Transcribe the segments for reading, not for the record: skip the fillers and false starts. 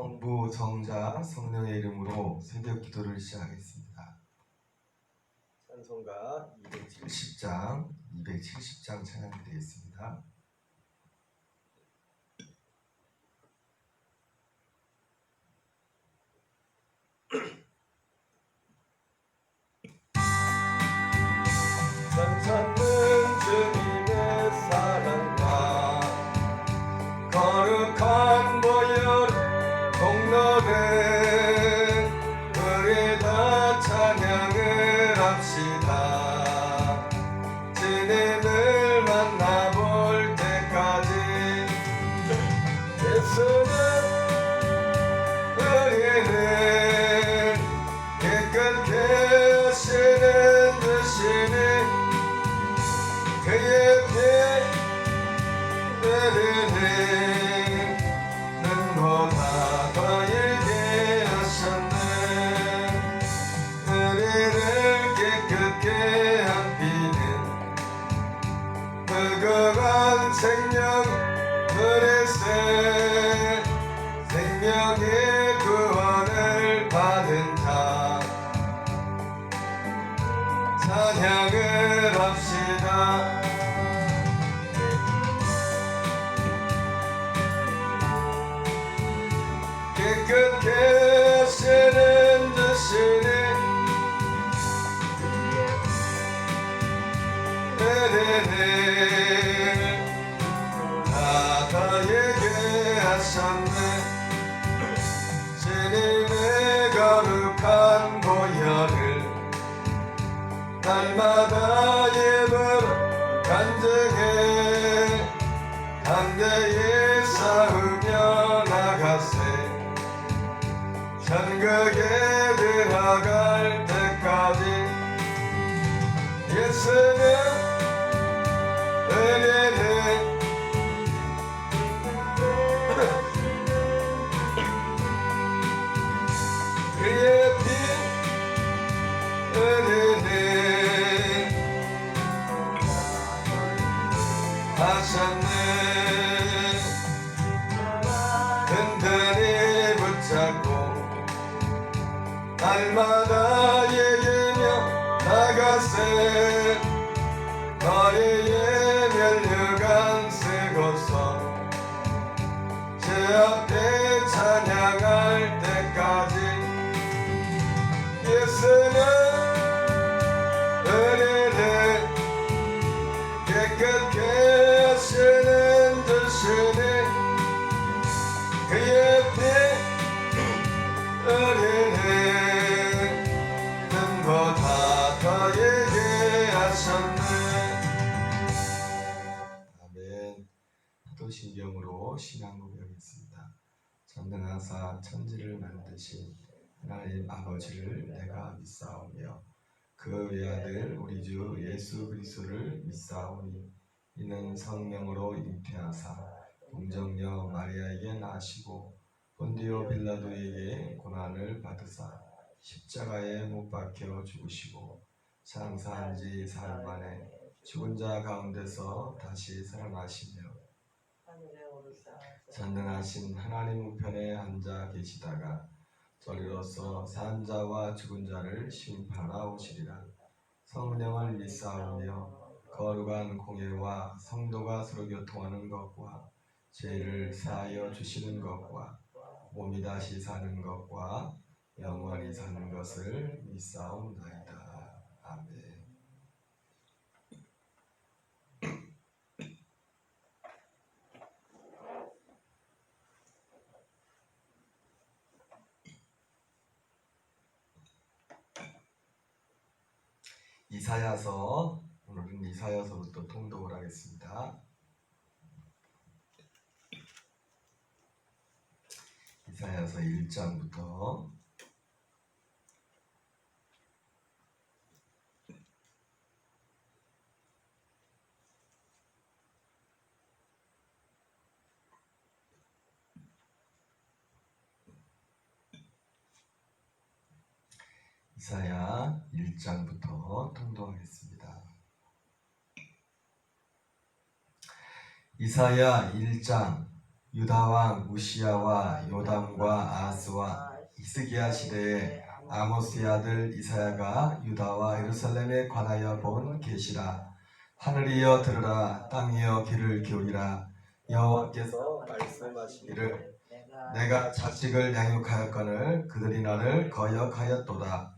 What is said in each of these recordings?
성부, 성자, 성령의 이름으로 새벽 기도를 시작하겠습니다. 찬송가 270장 찬양이 되겠습니다. 참는 주님의 사랑과 거룩한 보혈 공로를 우리 다 찬양을 합시다. 주님을 만나볼 때까지 예수는 우리를 깨끗게 하시는 주시니 그의 피 흐르는 눈보다 더 일게 하셨네. 우리를 깨끗게 한 피는 무궁한 생명 그리스 생명의 구원을 받은 자 찬양을 합시다. 깨끗게 하시는 주시니 은혜를 다 더에게 하셨네. 주님의 거룩한 보혈을 날마다 예물로 간증해 담대히 싸우며 나가세. 천국에 들어갈 때까지 예수는 은혜는 그의 피 은혜는 하셨네. 든든히 붙잡고 날마다 얘기며 나가세. 거리에 면류관 쓰고서 제 앞에 찬양할 때까지 예수는 은혜를 깨끗게 하시는 주시니 그의 피 은혜는 눈보다 더 예게 하셨네. 아멘. 사도신경으로 신앙 고백하겠습니다. 전능하사 천지를 만드신 하나님 아버지를 내가 믿사오며 그 외아들 우리 주 예수 그리스도를 믿사오니 이는 성령으로 잉태하사 동정녀 마리아에게 나시고 본디오 빌라도에게 고난을 받으사 십자가에 못 박혀 죽으시고 장사한 지 사흘 만에 죽은 자 가운데서 다시 살아나시며 전능하신 하나님 우편에 앉아 계시다가 저리로서 산 자와 죽은 자를 심판하러 오시리라. 성령을 믿사오며 거룩한 공예와 성도가 서로 교통하는 것과 죄를 사하여 주시는 것과 몸이 다시 사는 것과 영원히 사는 것을 믿사옵나이다. 아멘. 이사야서, 오늘은 이사야서부터 통독을 하겠습니다. 이사야서 1장부터 이사야 1장부터 통독하겠습니다. 이사야 1장 유다 왕 우시야와 요담과 아하스와 히스기야 시대에 아모스의 아들 이사야가 유다와 예루살렘에 관하여 본 계시라. 하늘이여 들으라, 땅이여 귀를 기울이라. 여호와께서 말씀하시기를 내가 자식을 양육하였거늘 그들이 나를 거역하였도다.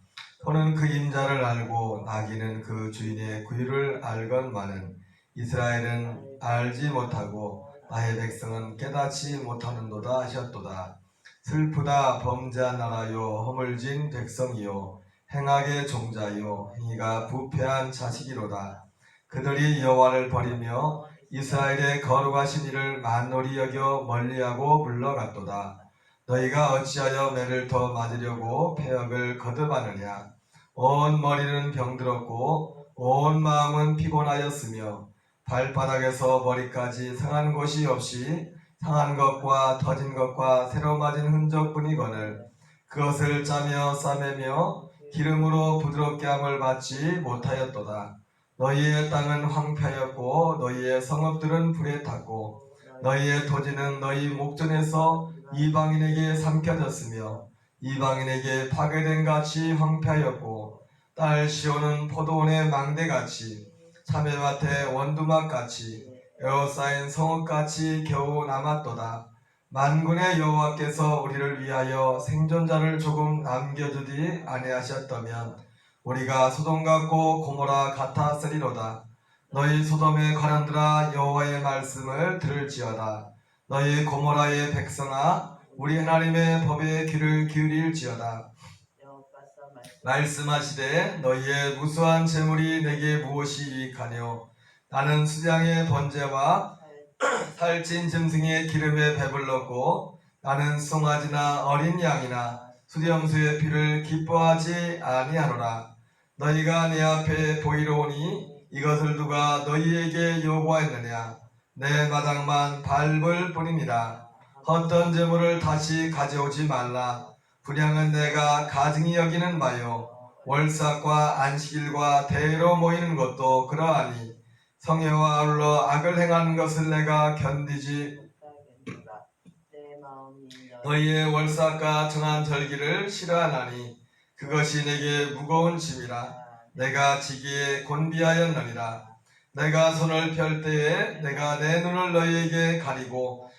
소는 그 임자를 알고 나귀는 그 주인의 구유를 알건만은 이스라엘은 알지 못하고 나의 백성은 깨닫지 못하는도다 하셨도다. 슬프다 범죄한 나라요 허물진 백성이요 행악의 종자요 행위가 부패한 자식이로다. 그들이 여호와를 버리며 이스라엘의 거룩하신 이를 만놀히 여겨 멀리하고 물러갔도다. 너희가 어찌하여 매를 더 맞으려고 패역을 거듭하느냐. 온 머리는 병들었고 온 마음은 피곤하였으며 발바닥에서 머리까지 상한 곳이 없이 상한 것과 터진 것과 새로 맞은 흔적뿐이거늘 그것을 짜며 싸매며 기름으로 부드럽게 함을 받지 못하였도다. 너희의 땅은 황폐하였고 너희의 성읍들은 불에 탔고 너희의 토지는 너희 목전에서 이방인에게 삼켜졌으며 이방인에게 파괴된 같이 황폐하였고 딸 시온은 포도원의 망대같이 참외밭의 원두막같이 에워싸인 성읍같이 겨우 남았도다. 만군의 여호와께서 우리를 위하여 생존자를 조금 남겨주지 아니하셨다면 우리가 소돔 같고 고모라 같았으리로다. 너희 소돔의 관원들아 여호와의 말씀을 들을지어다. 너희 고모라의 백성아 우리 하나님의 법에 귀를 기울일지어다. 말씀하시되 너희의 무수한 재물이 내게 무엇이 유익하뇨. 나는 수량의 번제와 살찐 짐승의 기름에 배불렀고 나는 송아지나 어린 양이나 수렴수의 피를 기뻐하지 아니하노라. 너희가 내 앞에 보이러 오니 이것을 누가 너희에게 요구하였느냐. 내 마당만 밟을 뿐이니라. 헛된 재물을 다시 가져오지 말라. 분향은 내가 가증히 여기는 바요 월삭과 안식일과 대회로 모이는 것도 그러하니 성회와 아울러 악을 행하는 것을 내가 견디지 너희의 월삭과 정한 절기를 싫어하나니 그것이 내게 무거운 짐이라. 내가 지기에 곤비하였느니라. 내가 손을 펼 때에 내가 내 눈을 너희에게 가리고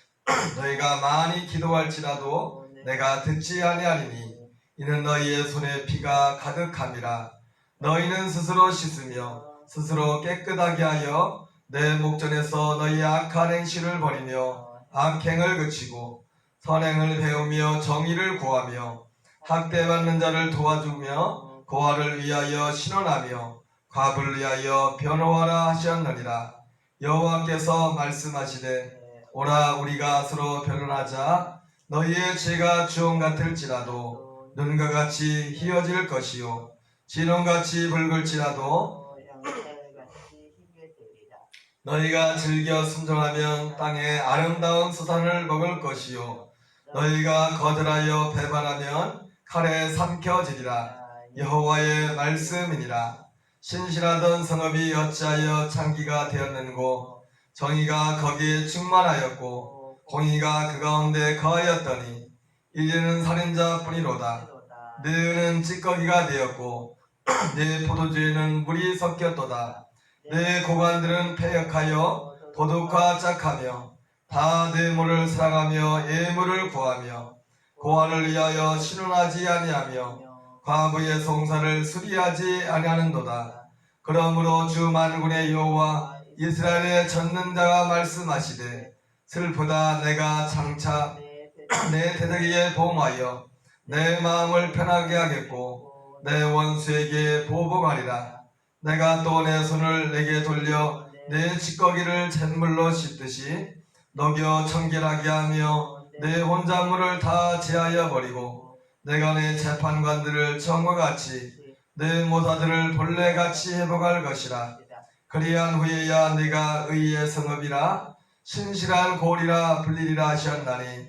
너희가 많이 기도할지라도 내가 듣지 아니하리니 이는 너희의 손에 피가 가득함이라. 너희는 스스로 씻으며 스스로 깨끗하게 하여 내 목전에서 너희의 악한 행실을 버리며 악행을 그치고 선행을 배우며 정의를 구하며 학대받는 자를 도와주며 고아를 위하여 신원하며 과부를 위하여 변호하라 하셨느니라. 여호와께서 말씀하시되 오라 우리가 서로 변론하자. 너희의 죄가 주홍 같을지라도 눈과 같이 희어질 것이요 진홍같이 붉을지라도 너희가 즐겨 순종하면 땅의 아름다운 수산을 먹을 것이요 너희가 거절하여 배반하면 칼에 삼켜지리라. 여호와의 말씀이니라. 신실하던 성읍이 어찌하여 창기가 되었는고 정의가 거기에 충만하였고 공의가 그 가운데 거하였더니 이제는 살인자뿐이로다. 내 은은 찌꺼기가 되었고 내 포도주에는 물이 섞였도다. 내 고관들은 패역하여 도둑과 짝하며 다 내 물을 사랑하며 예물을 구하며 고아를 위하여 신원하지 아니하며 과부의 송사를 수리하지 아니하는도다. 그러므로 주 만군의 여호와 이스라엘의 전능자가 말씀하시되 슬프다. 내가 장차 내 대적에게 보응하여 내 마음을 편하게 하겠고 내 원수에게 보복하리라. 내가 또 내 손을 내게 돌려 내 찌꺼기를 잿물로 씻듯이 녹여 청결하게 하며 내 혼잣물을 다 제하여 버리고 내가 내 재판관들을 정오같이 내 모사들을 본래같이 회복할 것이라. 그리한 후에야 네가 의의 성읍이라 신실한 고리라 불리리라 하셨나니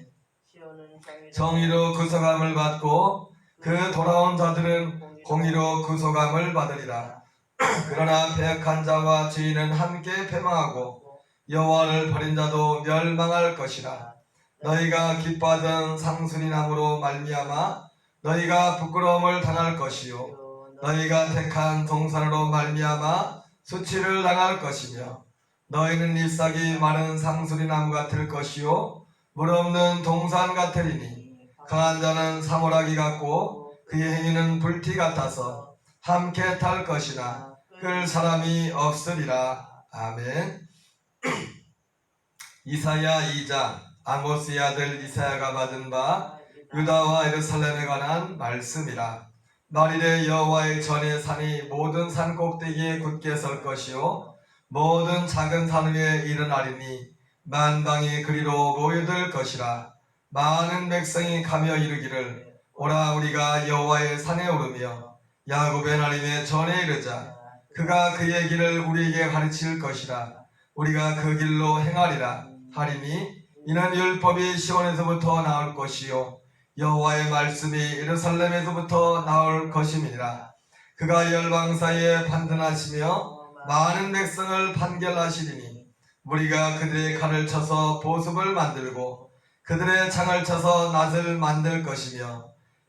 정의로 구속함을 받고 그 돌아온 자들은 공의로 구속함을 받으리라. 그러나 패역한 자와 죄인은 함께 패망하고 여호와를 버린 자도 멸망할 것이라. 너희가 기뻐하던 상수리나무로 말미암아 너희가 부끄러움을 당할 것이요 너희가 택한 동산으로 말미암아 수치를 당할 것이며 너희는 잎사귀 마른 상수리나무 같을 것이요 물 없는 동산 같으리니 강한 자는 사모라기 같고 그의 행위는 불티 같아서 함께 탈 것이나 끌 사람이 없으리라. 아멘. 이사야 2장. 아모스의 아들 이사야가 받은 바 유다와 예루살렘에 관한 말씀이라. 말일에 여호와의 전의 산이 모든 산 꼭대기에 굳게 설 것이요 모든 작은 산 위에 일어나리니 만방이 그리로 모여들 것이라. 많은 백성이 가며 이르기를 오라 우리가 여호와의 산에 오르며 야곱의 하나님의 전에 이르자. 그가 그의 길을 우리에게 가르칠 것이라. 우리가 그 길로 행하리라 하리니 이는 율법이 시온에서부터 나올 것이요 여호와의 말씀이 예루살렘에서부터 나올 것임이니라. 그가 열방 사이에 판단하시며 많은 백성을 판결하시리니 우리가 그들의 칼을 쳐서 보습을 만들고 그들의 창을 쳐서 낫을 만들 것이며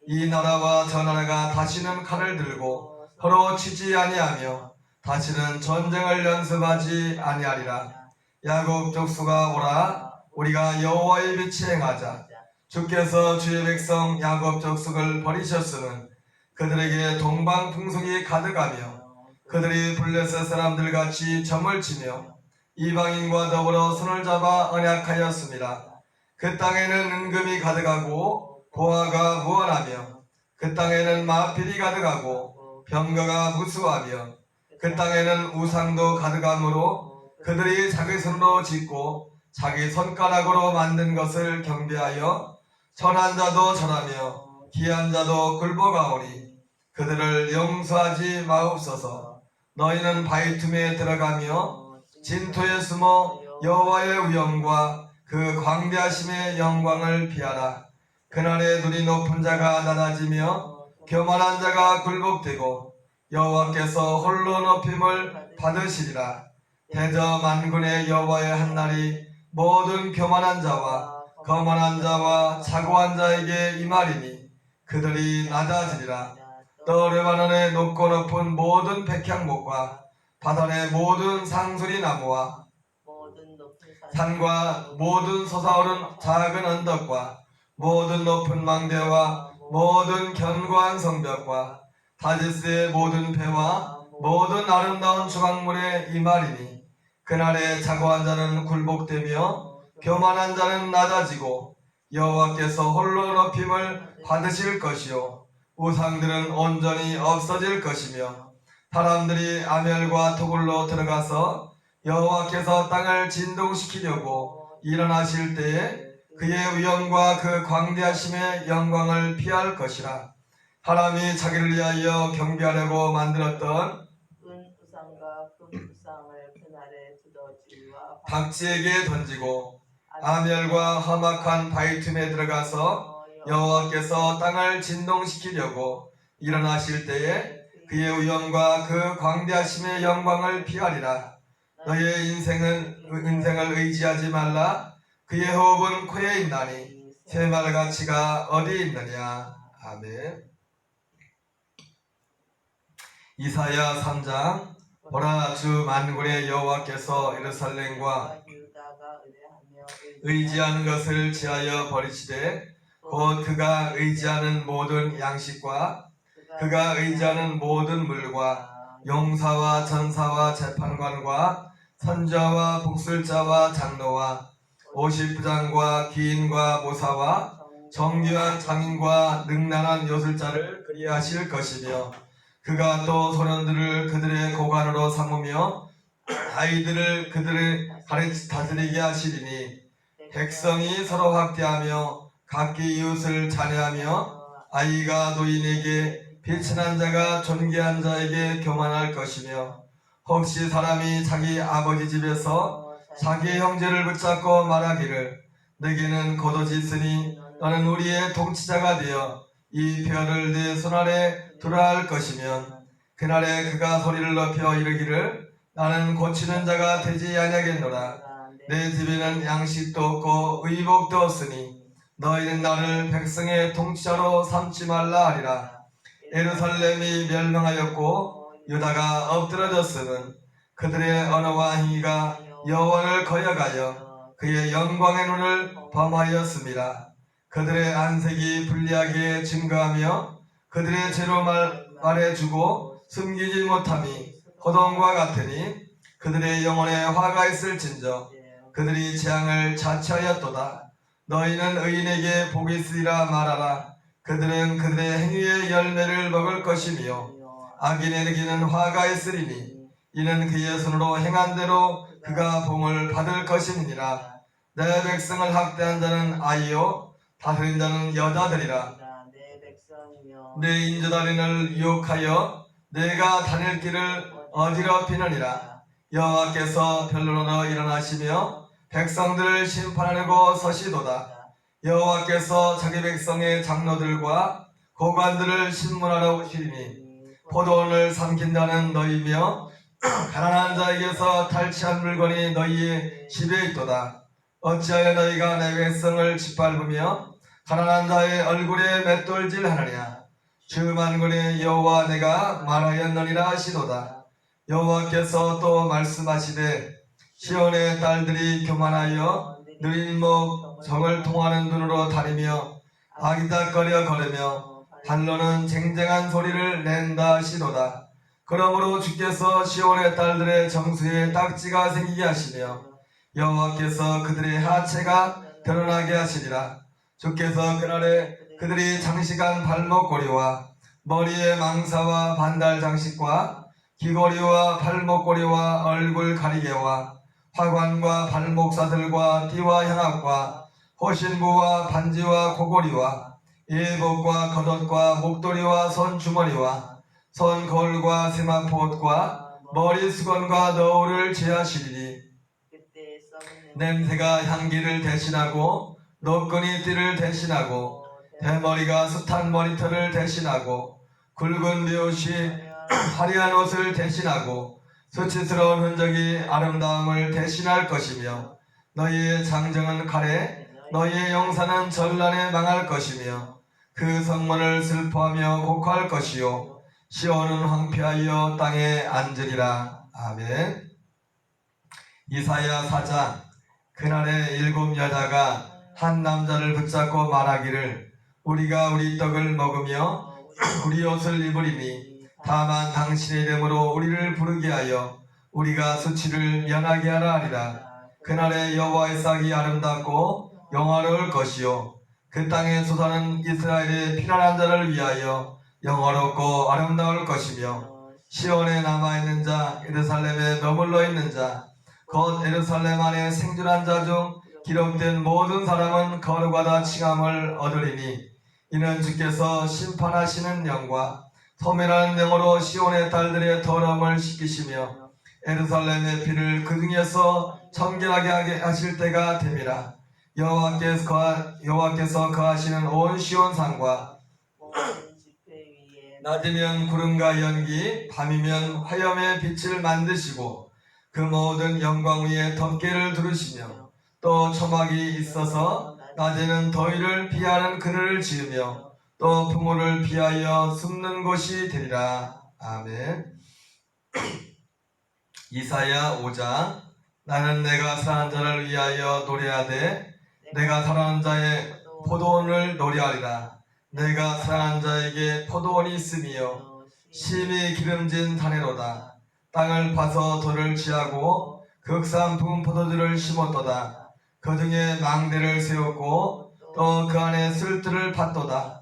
이 나라와 저 나라가 다시는 칼을 들고 서로 치지 아니하며 다시는 전쟁을 연습하지 아니하리라. 야곱 족수가 오라 우리가 여호와의 빛에 행하자. 주께서 주의 백성 야곱 족속을 버리셨으면 그들에게 동방풍속이 가득하며 그들이 블레셋 사람들같이 점을 치며 이방인과 더불어 손을 잡아 언약하였습니다. 그 땅에는 은금이 가득하고 보화가 무한하며 그 땅에는 마필이 가득하고 병거가 무수하며 그 땅에는 우상도 가득하므로 그들이 자기 손으로 짓고 자기 손가락으로 만든 것을 경배하여 선한 자도 절하며 기한 자도 굴복하오니 그들을 용서하지 마옵소서. 너희는 바위 틈에 들어가며 진토에 숨어 여호와의 위엄과 그 광대하심의 영광을 피하라. 그날에 눈이 높은 자가 낮아지며 교만한 자가 굴복되고 여호와께서 홀로 높임을 받으시리라. 대저 만군의 여호와의 한날이 모든 교만한 자와 거만한 자와 자고한 자에게 임하리니 그들이 낮아지리라. 또 레바논의 높고 높은 모든 백향목과 바단의 모든 상수리 나무와 산과 모든 솟아오른 작은 언덕과 모든 높은 망대와 모든 견고한 성벽과 다지스의 모든 배와 모든 아름다운 주광물에 임하리니 그날에 자고한 자는 굴복되며 교만한 자는 낮아지고 여호와께서 홀로 높임을 받으실 것이요 우상들은 온전히 없어질 것이며 사람들이 아멜과 토굴로 들어가서 여호와께서 땅을 진동시키려고 일어나실 때에 그의 위엄과 그 광대하심의 영광을 피할 것이라. 사람이 자기를 위하여 경배하려고 만들었던 은우상과 금우상을 그날에 두더지와 박쥐에게 던지고 아멜과 험악한 바위 틈에 들어가서 여호와께서 땅을 진동시키려고 일어나실 때에 그의 위엄과 그 광대하심의 영광을 피하리라. 너의 인생을 의지하지 말라. 그의 호흡은 코에 있나니 새말가치가 어디 있느냐. 아멘. 이사야 3장. 보라 주 만군의 여호와께서 예루살렘과 의지하는 것을 지하여 버리시되 곧 그가 의지하는 모든 양식과 그가 의지하는 모든 물과 용사와 전사와 재판관과 선자와 복술자와 장로와 오십부장과 기인과 모사와 정교한 장인과 능란한 요술자를 그리하실 것이며 그가 또 소년들을 그들의 고관으로 삼으며 아이들을 그들을 다스리게 하시리니 백성이 서로 학대하며 각기 이웃을 잔해하며 아이가 노인에게 비천한 자가 존귀한 자에게 교만할 것이며 혹시 사람이 자기 아버지 집에서 자기 형제를 붙잡고 말하기를 내게는 겉옷이 있으니 너는 우리의 통치자가 되어 이 표를 내 손 아래 두라 할 것이면 그날에 그가 소리를 높여 이르기를 나는 고치는 자가 되지 아니하겠노라. 내 집에는 양식도 없고 의복도 없으니 너희는 나를 백성의 통치자로 삼지 말라 하리라. 예루살렘이 멸망하였고 유다가 엎드러졌음은 그들의 언어와 행위가 여호와를 거역하여 그의 영광의 눈을 범하였습니다. 그들의 안색이 불리하게 증거하며 그들의 죄로 말해주고 숨기지 못함이 호동과 같으니 그들의 영혼에 화가 있을진저 그들이 재앙을 자처하였도다. 너희는 의인에게 복이 있으리라 말하라. 그들은 그들의 행위의 열매를 먹을 것이며 악인에게는 화가 있으리니 이는 그의 손으로 행한 대로 그가 봉을 받을 것임이니라. 내 백성을 학대한 자는 아이요 다스린 자는 여자들이라. 내 인자다린을 유혹하여 내가 다닐 길을 어지럽히느니라. 여호와께서 변론으로 일어나시며 백성들을 심판하려고 서시도다. 여호와께서 자기 백성의 장로들과 고관들을 신문하러 오시리니 포도원을 삼킨다는 너희며 가난한 자에게서 탈취한 물건이 너희의 집에 있도다. 어찌하여 너희가 내 백성을 짓밟으며 가난한 자의 얼굴에 맷돌질 하느냐. 주 만군의 여호와 내가 말하였느니라 하시도다. 여호와께서 또 말씀하시되 시온의 딸들이 교만하여 느린 목 정을 통하는 눈으로 다니며 아기닥거려 걸으며 발로는 쟁쟁한 소리를 낸다 하시도다. 그러므로 주께서 시온의 딸들의 정수에 딱지가 생기게 하시며 여호와께서 그들의 하체가 드러나게 하시리라. 주께서 그날에 그들이 장식한 발목고리와 머리에 망사와 반달 장식과 귀고리와 발목고리와 얼굴 가리개와 화관과 발목사들과 띠와 향악과 호신부와 반지와 고고리와 예복과 겉옷과 목도리와 손주머니와 손거울과 세마포옷과 머리수건과 너울을 제하시리니 냄새가 향기를 대신하고 노끈이 띠를 대신하고 대머리가 숱한 머리털을 대신하고 굵은 묘시 화려한 옷을 대신하고 수치스러운 흔적이 아름다움을 대신할 것이며 너희의 장정은 칼에 너희의 용사는 전란에 망할 것이며 그 성문을 슬퍼하며 곡할 것이요 시온은 황폐하여 땅에 앉으리라. 아멘. 이사야 4장. 그날에 7 여자가 한 남자를 붙잡고 말하기를 우리가 우리 떡을 먹으며 우리 옷을 입으리니 다만 당신의 이름으로 우리를 부르게 하여 우리가 수치를 면하게 하라 하리라. 그날에 여호와의 싹이 아름답고 영화로울 것이요 그 땅에 솟아는 이스라엘의 피난한 자를 위하여 영화롭고 아름다울 것이며 시온에 남아있는 자 예루살렘에 머물러 있는 자 곧 예루살렘 안에 생존한 자 중 기록된 모든 사람은 거룩하다 칭함을 얻으리니 이는 주께서 심판하시는 영과 소멸하는 영으로 시온의 딸들의 더러움을 씻기시며 예루살렘의 피를 그 중에서 청결하게 하게 하실 때가 됨이라. 여호와께서 거하시는 온 시온 산과 낮이면 구름과 연기 밤이면 화염의 빛을 만드시고 그 모든 영광 위에 덮개를 두르시며 또 초막이 있어서 낮에는 더위를 피하는 그늘을 지으며 또 풍우를 피하여 숨는 곳이 되리라. 아멘. 이사야 5장. 나는 내가 사랑하는 자를 위하여 노래하되 내가 사랑하는 자의 포도원을 노래하리라. 내가 사랑하는 자에게 포도원이 있으며 심히 기름진 산에로다. 땅을 파서 돌을 취하고 극산 부은 포도주를 심었도다. 그 중에 망대를 세웠고 또 그 안에 술들을 팠도다.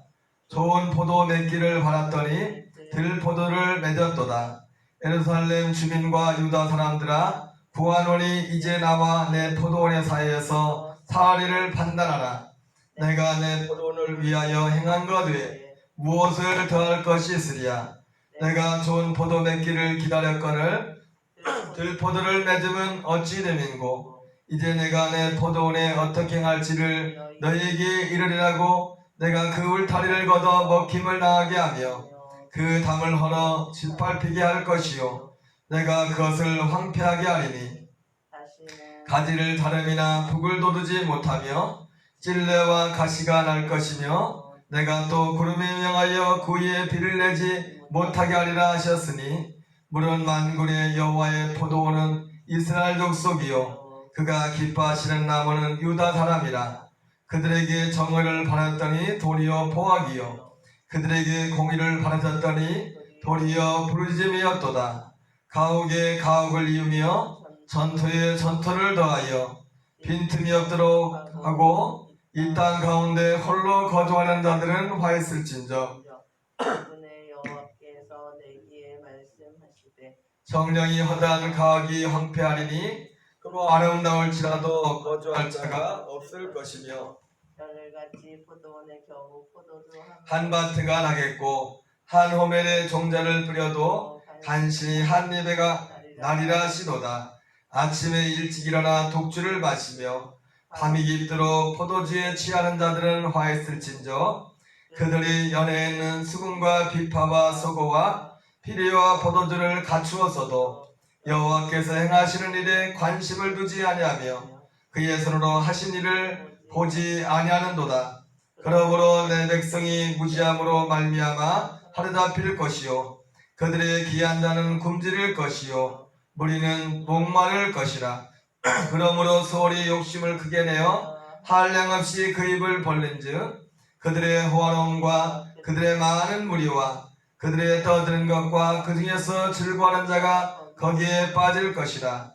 좋은 포도 맺기를 바랐더니 들포도를 맺었도다. 예루살렘 주민과 유다 사람들아 구하노니 이제 나와 내 포도원의 사이에서 사리를 판단하라. 내가 내 포도원을 위하여 행한 것 외에 무엇을 더할 것이 있으리야. 내가 좋은 포도 맺기를 기다렸거늘 들포도를 맺으면 어찌 됨인고 이제 내가 내 포도원에 어떻게 행할지를 너희에게 이르리라고 내가 그 울타리를 걷어 먹힘을 당하게 하며 그 담을 헐어 짓밟히게 할 것이요 내가 그것을 황폐하게 하리니 가지를 다름이나 북을 돋우지 못하며 찔레와 가시가 날 것이며 내가 또 구름에 명하여 그 위에 비를 내지 못하게 하리라 하셨으니 물은 만군의 여호와의 포도원은 이스라엘 족속이요 그가 기뻐하시는 나무는 유다 사람이라. 그들에게 정의를 바랐더니 도리어 포악이요 그들에게 공의를 바라셨더니 도리어 부르짖음이었도다. 가옥에 가옥을 이으며 전토에 전토를 더하여 빈틈이 없도록 하고 이 땅 가운데 홀로 거주하는 자들은 화했을진저 그분의 여호와께서 내게 말씀하시되 정령이 허다한 가옥이 황폐하리니 그로 아름다울지라도 거주할 자가 없을 것이며 열흘같이 포도원에 겨우 포도주 한 바트가 나겠고 한 호멜에 종자를 뿌려도 간신히 한 예배가 나리라 하시도다. 아침에 일찍 일어나 독주를 마시며 밤이 깊도록 포도주에 취하는 자들은 화했을진저 그들이 연회에는 수금과 비파와 소고와 피리와 포도주를 갖추었어도 여호와께서 행하시는 일에 관심을 두지 아니하며 그의 손으로 하신 일을 보지 아니하는도다. 그러므로 내 백성이 무지함으로 말미암아 하루잡힐 것이요 그들의 귀한 자는 굶주릴 것이요 무리는 목마를 것이라. 그러므로 소홀히 욕심을 크게 내어 한량없이 그 입을 벌린즉 그들의 호화로움과 그들의 많은 무리와 그들의 떠드는 것과 그 중에서 즐거워하는 자가 거기에 빠질 것이라.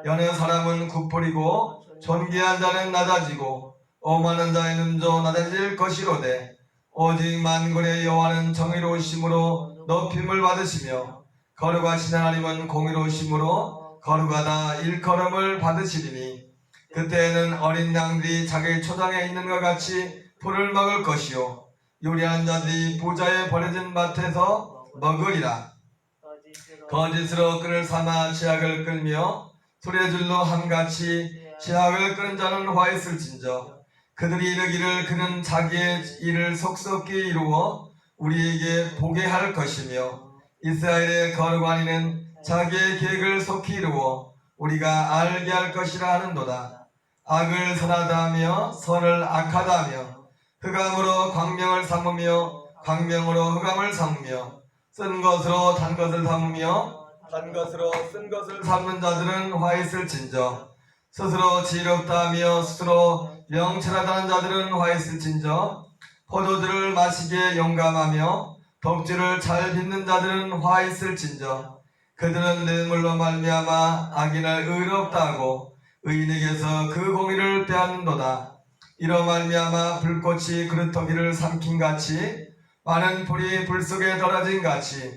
여느 사람은 굽부리고 존귀한 자는 낮아지고 오만한 자의 눈도 낮아질 것이로되 오직 만군의 여호와는 정의로우심으로 높임을 받으시며 거룩하신 하나님은 공의로우심으로 거룩하다 일컬음을 받으시리니 그때에는 어린 양들이 자기 초장에 있는 것 같이 풀을 먹을 것이요 요리하는 자들이 부자의 버려진 밭에서 먹으리라. 거짓으로 끈을 삼아 치약을 끌며 수레줄로 함같이 치약을 끄는 자는 화했을진저 그들이 이르기를 그는 자기의 일을 속속히 이루어 우리에게 보게 할 것이며 이스라엘의 거룩한 이는 자기의 계획을 속히 이루어 우리가 알게 할 것이라 하는도다. 악을 선하다 하며 선을 악하다 하며 흑암으로 광명을 삼으며 광명으로 흑암을 삼으며 쓴 것으로 단 것을 삼으며 단 것으로 쓴 것을 삼는 자들은 화했을진저 스스로 지혜롭다 하며 스스로 명철하다는 자들은 화했을진저 포도주를 마시기에 용감하며 독주를 잘 빚는 자들은 화했을진저 그들은 뇌물로 말미암아 악인을 의롭다 하고 의인에게서 그 공의를 빼앗는도다. 이로 말미암아 불꽃이 그루터기를 삼킨같이 많은 풀이 불 속에 떨어진 같이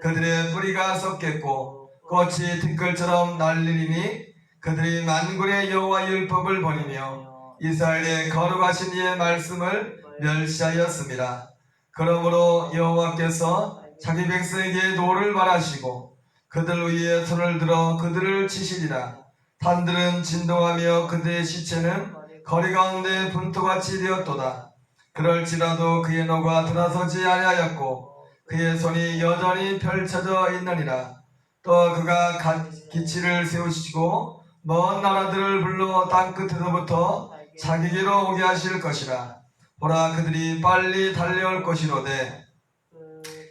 그들의 뿌리가 썩겠고 꽃이 티끌처럼 날리리니 그들이 만군의 여호와의 율법을 버리며 이스라엘의 거룩하신 이의 말씀을 멸시하였습니다. 그러므로 여호와께서 자기 백성에게 노를 말하시고 그들 위에 손을 들어 그들을 치시리라. 산들은 진동하며 그들의 시체는 거리 가운데 분토같이 되었도다. 그럴지라도 그의 노가 들어서지 아니하였고 그의 손이 여전히 펼쳐져 있느니라. 또 그가 기치를 세우시고 먼 나라들을 불러 땅끝에서부터 자기에게로 오게 하실 것이라. 보라 그들이 빨리 달려올 것이로되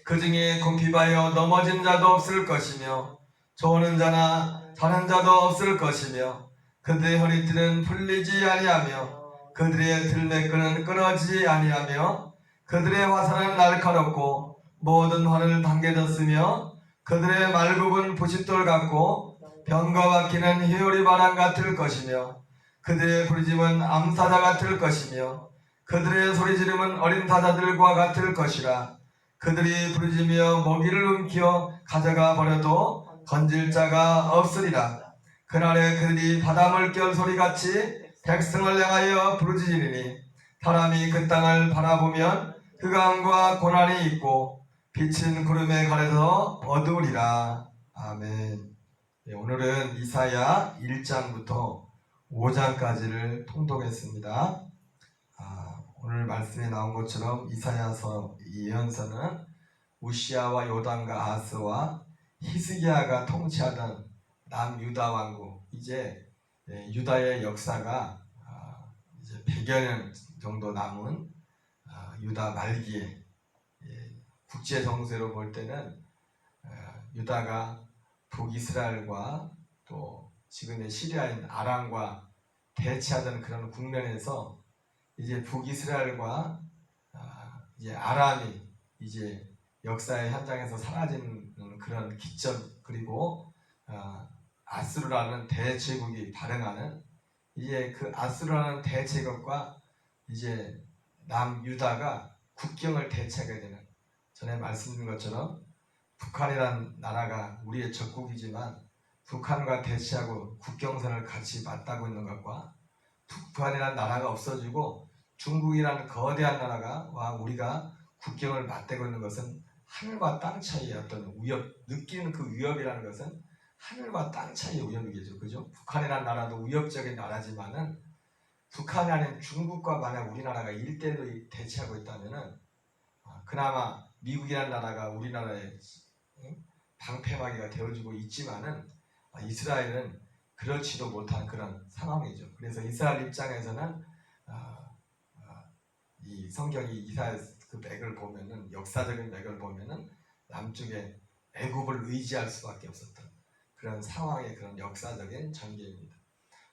그 중에 궁핍하여 넘어진 자도 없을 것이며 조는 자나 자는 자도 없을 것이며 그들의 허리띠는 풀리지 아니하며 그들의 들매끈은 끊어지지 아니하며 그들의 화살은 날카롭고 모든 활을 당겨졌으며 그들의 말굽은 부싯돌 같고 병과 박히는 희오리 바람 같을 것이며 그들의 부르짖음은 암사자 같을 것이며 그들의 소리지름은 어린 사자들과 같을 것이라. 그들이 부르짖으며 먹이를 움켜 가져가 버려도 건질 자가 없으리라. 그날에 그들이 바닷물결 소리같이 백성을 향하여 부르짖으리니 사람이 그 땅을 바라보면 흑암과 고난이 있고 빛은 구름에 가려서 어두우리라. 아멘. 네, 오늘은 이사야 1장부터 5장까지를 통독했습니다. 오늘 말씀에 나온 것처럼 이사야서 이 예언서는 우시아와 요담과 아하스와 히스기야가 통치하던 남유다 왕국, 이제 유다의 역사가 이제 100여 년 정도 남은 유다 말기에 국제 정세로 볼 때는 유다가 북이스라엘과 또 지금의 시리아인 아람과 대치하던 그런 국면에서 이제 북이스라엘과 이제 아람이 이제 역사의 현장에서 사라지는 그런 기점, 그리고 아수르라는 대제국이 발행하는 이제 그 아수르라는 대제국과 이제 남유다가 국경을 대치하게 되는, 전에 말씀드린 것처럼 북한이란 나라가 우리의 적국이지만 북한과 대치하고 국경선을 같이 맞닿고 있는 것과 북한이란 나라가 없어지고 중국이라는 거대한 나라가 우리가 국경을 맞대고 있는 것은 하늘과 땅 차이의 어떤 위협, 느끼는 그 위협이라는 것은 하늘과 땅 차이의 위협이겠죠. 그죠? 북한이라는 나라도 위협적인 나라지만은 북한이 아닌 중국과 만약 우리나라가 1대1로 대치하고 있다면은 그나마 미국이라는 나라가 우리나라의 방패막이가 되어주고 있지만은 이스라엘은 그렇지도 못한 그런 상황이죠. 그래서 이스라엘 입장에서는 이 성경이 이사야 그 맥을 보면은, 역사적인 맥을 보면은 남쪽에 애굽을 의지할 수밖에 없었던 그런 상황의 그런 역사적인 전개입니다.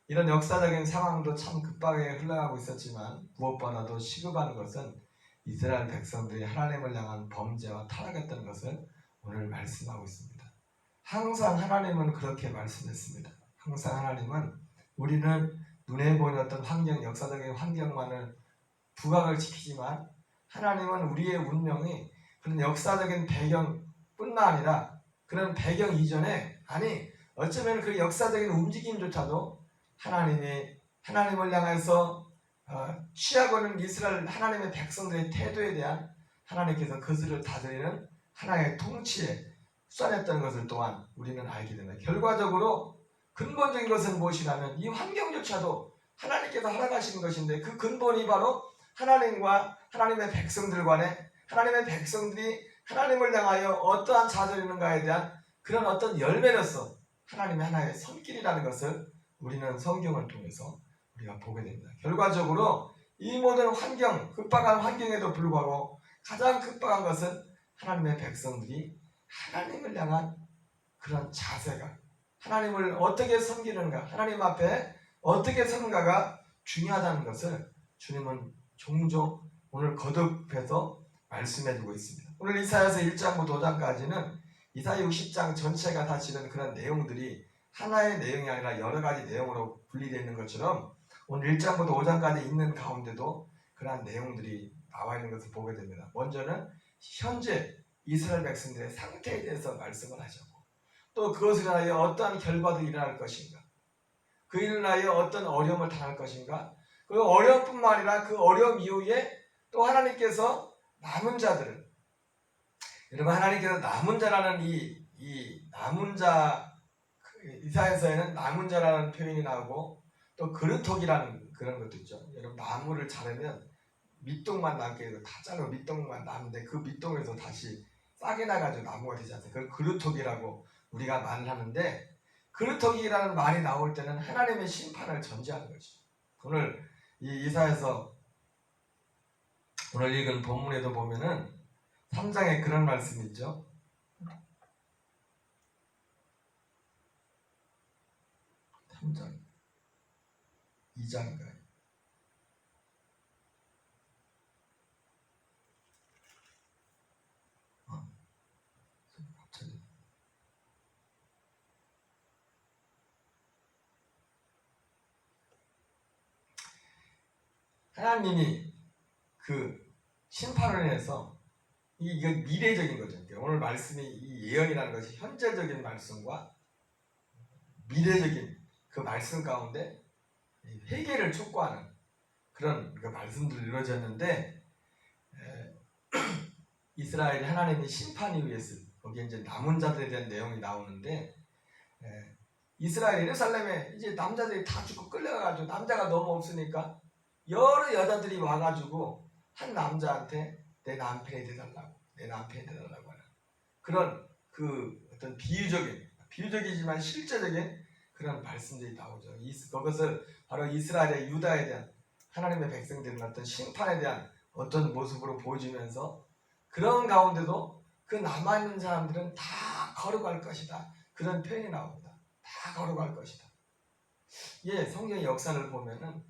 이런 역사적인 상황도 참 급하게 흘러가고 있었지만 무엇보다도 시급한 것은 이스라엘 백성들이 하나님을 향한 범죄와 타락했던 것을 오늘 말씀하고 있습니다. 항상 하나님은 그렇게 말씀했습니다. 항상 하나님은 우리는 눈에 보이는 어떤 환경, 역사적인 환경만을 부각을 지키지만 하나님은 우리의 운명이 그런 역사적인 배경뿐만 아니라 그런 배경 이전에, 아니 어쩌면 그 역사적인 움직임조차도 하나님을 향해서 취하고 있는 이스라엘 하나님의 백성들의 태도에 대한 하나님께서 그것을 다스리는 하나님의 통치에 수반했던 것을 또한 우리는 알게 됩니다. 결과적으로 근본적인 것은 무엇이냐면 이 환경조차도 하나님께서 허락하신 것인데, 그 근본이 바로 하나님과 하나님의 백성들 간에, 하나님의 백성들이 하나님을 향하여 어떠한 자세를 있는가에 대한 그런 어떤 열매로서 하나님의 하나의 손길이라는 것을 우리는 성경을 통해서 우리가 보게 됩니다. 결과적으로 이 모든 환경, 급박한 환경에도 불구하고 가장 급박한 것은 하나님의 백성들이 하나님을 향한 그런 자세가, 하나님을 어떻게 섬기는가, 하나님 앞에 어떻게 서는가가 중요하다는 것을 주님은 종종 오늘 거듭해서 말씀해주고 있습니다. 오늘 이사야서 1장부터 5장까지는 이사야 60장 전체가 다 지른 그런 내용들이 하나의 내용이 아니라 여러 가지 내용으로 분리되어 있는 것처럼 오늘 1장부터 5장까지 있는 가운데도 그러한 내용들이 나와 있는 것을 보게 됩니다. 먼저는 현재 이스라엘 백성들의 상태에 대해서 말씀을 하셨고, 또 그것을 인하여 어떠한 결과들이 일어날 것인가, 그 일을 인하여 어떤 어려움을 당할 것인가, 그 어려움뿐만 아니라 그 어려움 이후에 또 하나님께서 남은 자들을, 여러분 하나님께서 남은 자라는 이 남은 자, 이사야서에는 남은 자라는 표현이 나오고 또 그루터기라는 그런 것도 있죠. 여러분 나무를 자르면 밑동만 남게 해서 다 자르고 밑동만 남는데 그 밑동에서 다시 싹이 나가지고 나무가 되지 않습니까? 그걸 그루터기라고 우리가 말을 하는데, 그루터기라는 말이 나올 때는 하나님의 심판을 전제하는 거죠. 오늘 이 이사야서 오늘 읽은 본문에도 보면은 3장에 그런 말씀이 있죠. 3장 2장인가요? 갑자기 하나님이 그 심판을 해서 이건 미래적인 거죠. 오늘 말씀이 이 예언이라는 것이 현재적인 말씀과 미래적인 그 말씀 가운데 회개를 촉구하는 그런 그 말씀들이 이루어졌는데, 이스라엘이 하나님의 심판 이후에 거기에 이제 남은 자들에 대한 내용이 나오는데, 이스라엘 예루살렘에 이제 남자들이 다 죽고 끌려가가지고 남자가 너무 없으니까 여러 여자들이 와가지고 한 남자한테 내 남편이 되달라고 하는 그런 그 어떤 비유적이지만 실제적인 그런 말씀들이 나오죠. 그것을 바로 이스라엘의 유다에 대한 하나님의 백성들의 어떤 심판에 대한 어떤 모습으로 보여주면서 그런 가운데도 그 남아있는 사람들은 다 거룩할 것이다. 그런 표현이 나옵니다. 다 거룩할 것이다. 예, 성경의 역사를 보면은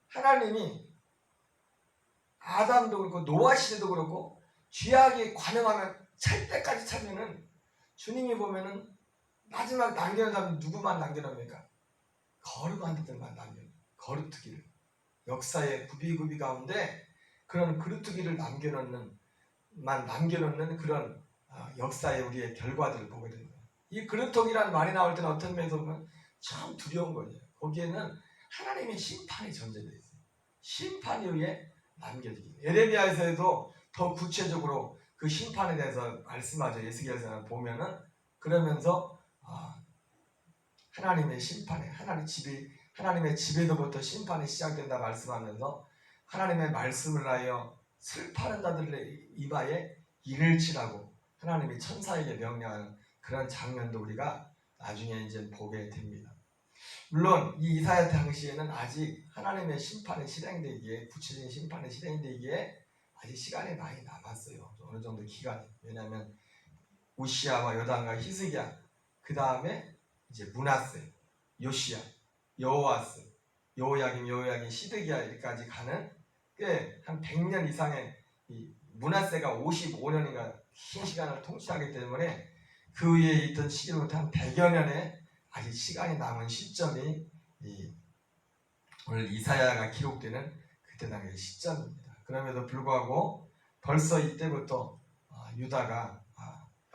하나님이 아담도 그렇고 노아 시대도 그렇고 죄악이 관영하면 찰 때까지 차면은 주님이 보면은 마지막 남겨놓은 사람이 누구만 남겨놓습니까? 거룩한 자들만 남겨놓은 거룩투기를 역사의 구비구비 가운데 그런 거룩투기를 남겨놓는 그런 역사의 우리의 결과들을 보게 됩니다. 이 거룩투기라는 말이 나올 때는 어떤 면에서 보면 참 두려운 거예요. 거기에는 하나님의 심판이 전제되어 있어요. 심판 이후에 남겨지기. 에레미야에서도 더 구체적으로 그 심판에 대해서 말씀하죠. 에스겔에서 보면은 그러면서 하나님의 심판에 하나님의 집에서부터 심판이 시작된다 말씀하면서 하나님의 말씀을 하여 슬퍼하는 자들의 이마에 이를 치라고 하나님이 천사에게 명령하는 그런 장면도 우리가 나중에 이제 보게 됩니다. 물론 이 이사야 당시에는 아직 하나님의 심판이 실행되기에 구체적인 심판이 실행되기에 아직 시간이 많이 남았어요. 어느 정도 기간이. 왜냐하면 우시아와 요단과 히스기야 그 다음에 이제 므낫세, 요시야, 여호와스, 여호야김, 시드기야까지 가는 꽤 한 100년 이상의 이 므낫세가 55년인가 긴 시간을 통치하기 때문에 그 위에 있던 시기로부터 한 100여 년의 아직 시간이 남은 시점이 오늘 이사야가 기록되는 그때 당의 시점입니다. 그럼에도 불구하고 벌써 이때부터 유다가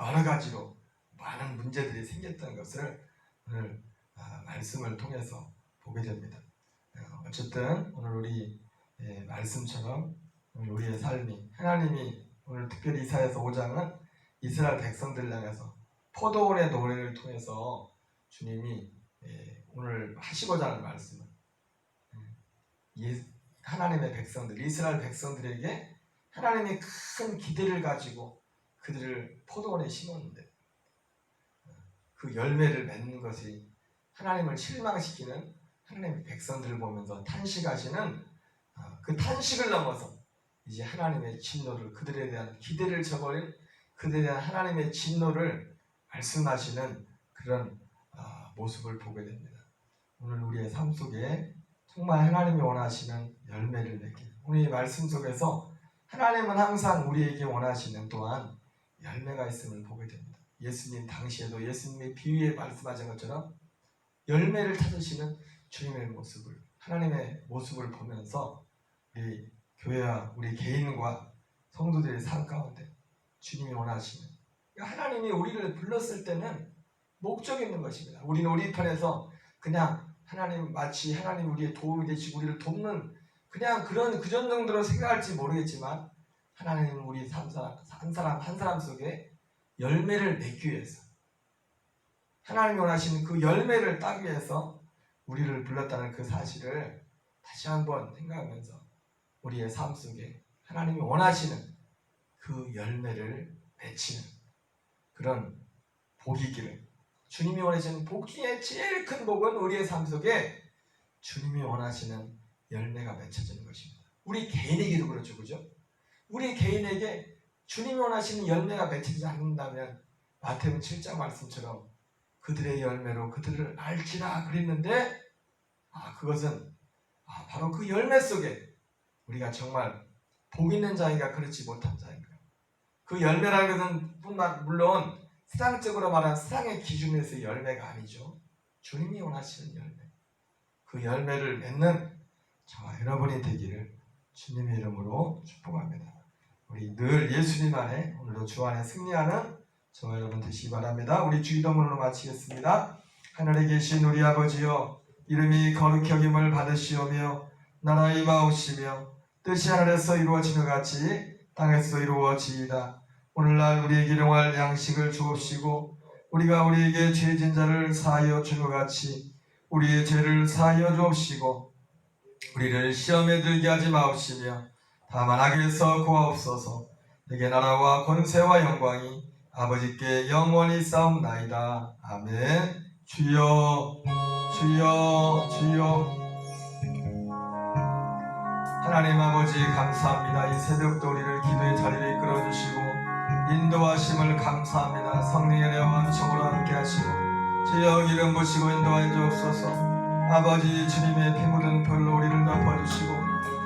여러 가지로 많은 문제들이 생겼던 것을 오늘 말씀을 통해서 보게 됩니다. 어쨌든 오늘 우리 말씀처럼 오늘 우리의 삶이 하나님이 오늘 특별히 이사야서 5장은 이스라엘 백성들을 향해서 포도원의 노래를 통해서 주님이 오늘 하시고자 하는 말씀은 하나님의 백성들, 이스라엘 백성들에게 하나님이 큰 기대를 가지고 그들을 포도원에 심었는데 그 열매를 맺는 것이 하나님을 실망시키는 하나님의 백성들을 보면서 탄식하시는 그 탄식을 넘어서 이제 하나님의 진노를 그들에 대한 기대를 저버린 그들에 대한 하나님의 진노를 말씀하시는 그런 모습을 보게 됩니다. 오늘 우리의 삶 속에 정말 하나님이 원하시는 열매를 맺기. 오늘 이 말씀 속에서 하나님은 항상 우리에게 원하시는 또한 열매가 있음을 보게 됩니다. 예수님 당시에도 예수님의 비유에 말씀하신 것처럼 열매를 찾으시는 주님의 모습을 하나님의 모습을 보면서 우리 교회와 우리 개인과 성도들의 삶 가운데 주님이 원하시는 하나님이 우리를 불렀을 때는 목적이 있는 것입니다. 우리는 우리 편에서 그냥 하나님 마치 하나님 우리의 도움이 되시고 우리를 돕는 그냥 그 정도로 생각할지 모르겠지만 하나님은 우리 한 사람 속에 열매를 맺기 위해서 하나님이 원하시는 그 열매를 따기 위해서 우리를 불렀다는 그 사실을 다시 한번 생각하면서 우리의 삶 속에 하나님이 원하시는 그 열매를 맺히는 그런 복이 있기를 주님이 원하시는 복 중에 제일 큰 복은 우리의 삶 속에 주님이 원하시는 열매가 맺혀지는 것입니다. 우리 개인에게도 그렇죠. 그죠? 우리 개인에게 주님이 원하시는 열매가 맺히지 않는다면 마태복음 7장 말씀처럼 그들의 열매로 그들을 알지라 그랬는데 그것은 바로 그 열매 속에 우리가 정말 복 있는 자인가 그렇지 못한 자인가 그 열매라는 것은 물론 세상적으로 말하는 세상의 기준에서의 열매가 아니죠. 주님이 원하시는 열매 그 열매를 맺는 저와 여러분이 되기를 주님의 이름으로 축복합니다. 우리 늘 예수님 안에 오늘도 주 안에 승리하는 저와 여러분 되시기 바랍니다. 우리 주기도문으로 마치겠습니다. 하늘에 계신 우리 아버지여 이름이 거룩히 여김을 받으시오며 나라의 임하옵시며 뜻이 하늘에서 이루어지는 같이 땅에서 이루어지이다. 오늘날 우리에게 일용할 양식을 주옵시고 우리가 우리에게 죄진 자를 사하여 준 것 같이 우리의 죄를 사하여 주옵시고 우리를 시험에 들게 하지 마옵시며 다만 악에서 구하옵소서. 내게 나라와 권세와 영광이 아버지께 영원히 싸움나이다. 아멘. 주여 주여 주여. 하나님 아버지 감사합니다. 이 새벽도 우리를 기도의 자리를 이끌어주시고 인도하심을 감사합니다. 성령의 은혜와 은총으로 함께 하시고 주여 기름 부시고 인도하여 주옵소서. 아버지 주님의 피 묻은 별로 우리를 덮어주시고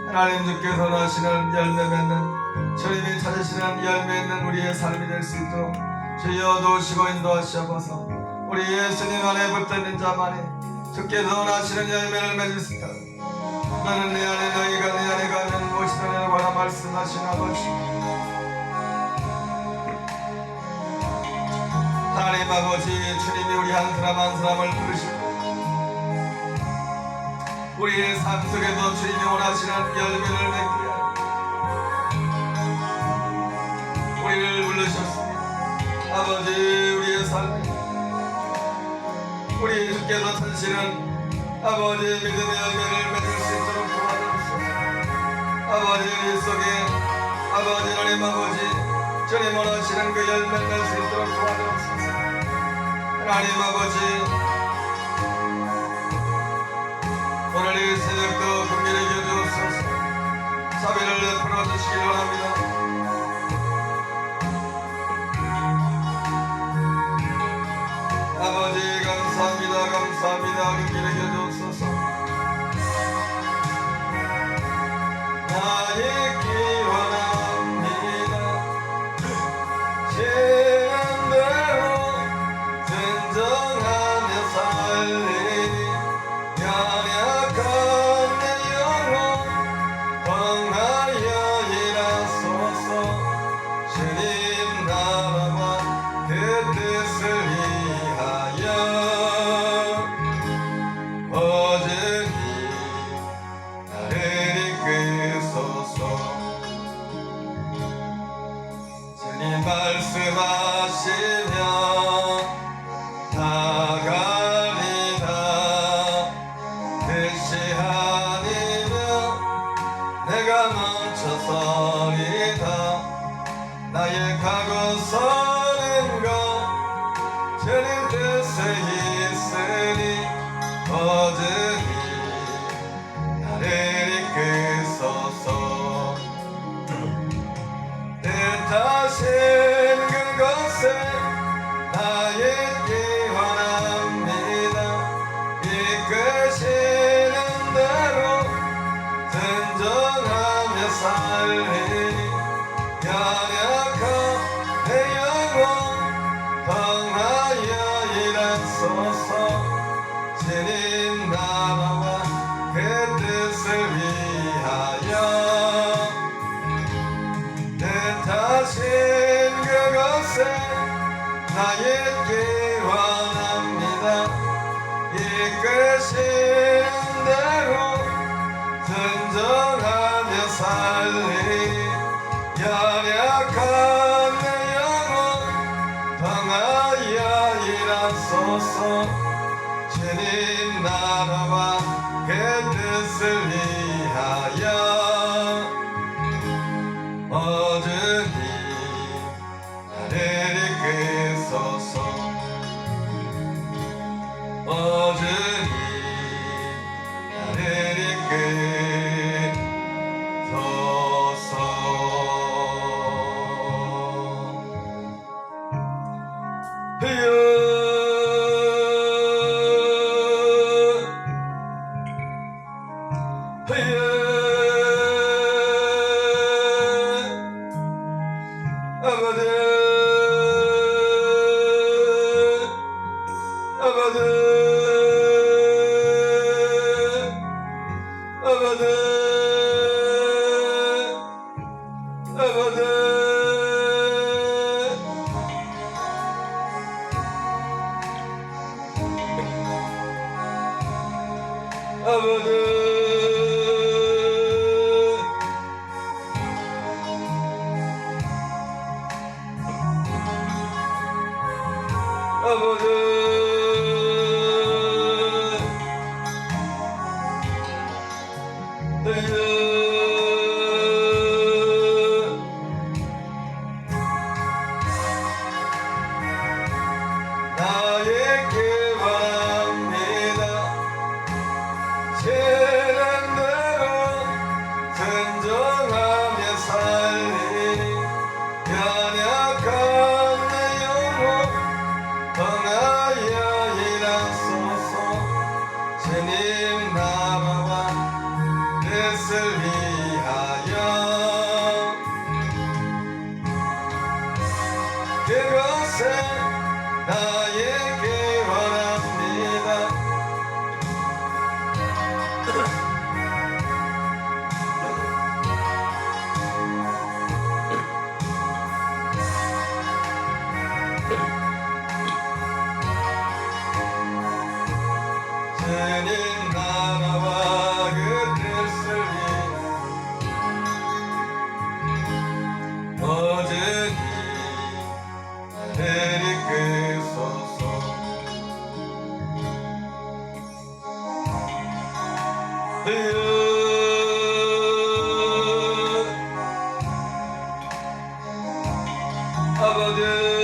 하나님 주께서 나시는 열매 맺는 주님이 찾으시는 열매 있는 우리의 삶이 될 수 있도록 주여 도우시고 인도하시옵소서. 우리 예수님 안에 붙어있는 자만이 주께서 나시는 열매를 맺을 수 있도록 나는 내 안에 너희가 내 안에 가면 무엇이든 해라고 말씀하신 아버지 하나님 아버지 주님이 우리 한 사람 한 사람을 부르시고 우리의 삶 속에서 주님이 원하시는 열매를 맺게 하여 우리를 부르셨습니다. 아버지 우리의 삶에 우리 주께서 찾으시는 아버지 믿음의 열매를 맺을 수 있도록 도와주옵소서. 아버지 우리 속에 아버지 하나님 아버지 주님 원하시는 그 열매를 맺을 수 있도록 도와주옵소서. 하나님 아버지 오늘 이 새벽도 긍휼히 여겨주옵소서. 자비를 베풀어 주시기 원합니다. 아버지 감사합니다. 감사합니다. 긍휼히 여겨주옵소서. 나의 기원합니다. 지은 대로 진정하며 살리니 연약한 내 영혼 평하여 일하소서. 주님 나라와 그 뜻을 위하여 오직 나를 이끄소서. 주님 말씀하시면 나가리라. 뜻이 아니면 내가 멈춰서리다. 나의 가고 서는 것 주님 뜻에 있으니 오직 나를 이끄소서. 뜻하신 그곳에 나의 기원합니다. 이끄시는 대로 진정하며 살리니 연약한 내 영혼 평하여 일하소서. 주님 나라와 그 뜻을 위하여 뜻하신 그곳에 나의 기원합니다. 이끄시는 대로 진정하며 살리니 연약한 내 영혼 평하여 일하소서. 주님 나라와 그 뜻을 위하여 오직 나를 이끄소서. 오직 나를 이끄소서. 나의 기원 그것은 나에게 원합니다. 주님 나라와 그 뜻을 어제니 내리끄소서. 아버지